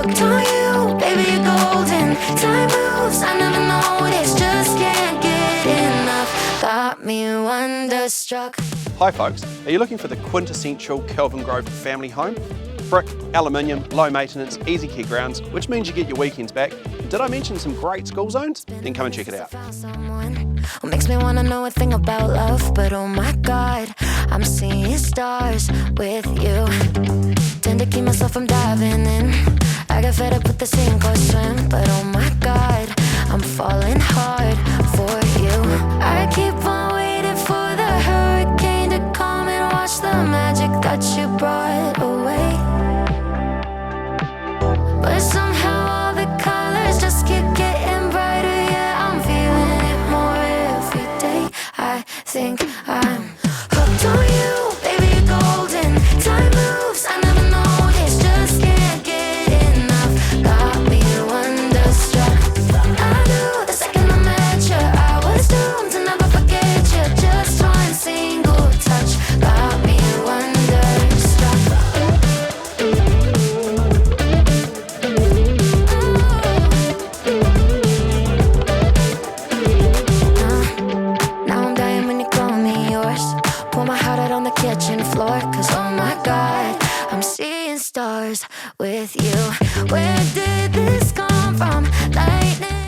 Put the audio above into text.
Hooked on you, baby, you're golden. Time moves, I never noticed, just can't get enough. Got me wonderstruck. Hi folks, are you looking for the quintessential Kelvin Grove family home? Brick, aluminium, low maintenance, easy care grounds, which means you get your weekends back. Did I mention some great school zones? Then come and check it out. What makes me wanna know a thing about love, but oh my God, I'm seeing stars with you. Tend to keep myself from diving in. I get fed up with the sink or swim, but oh my God, I'm falling hard for you. I keep on waiting for the hurricane to come and wash the magic that you brought away. But somehow all the colors just keep getting brighter. Yeah, I'm feeling it more every day. I think I'm hooked on you, baby, you're golden. Time moves, I never noticed, just can't get enough. Got me wonderstruck. I knew the second I met you, I was doomed to never forget you. Just one single touch got me wonderstruck. Now I'm dying when you call me yours. Pour my heart out on the kitchen floor, cause oh my God, I'm seeing stars with you. Where did this come from? Lightning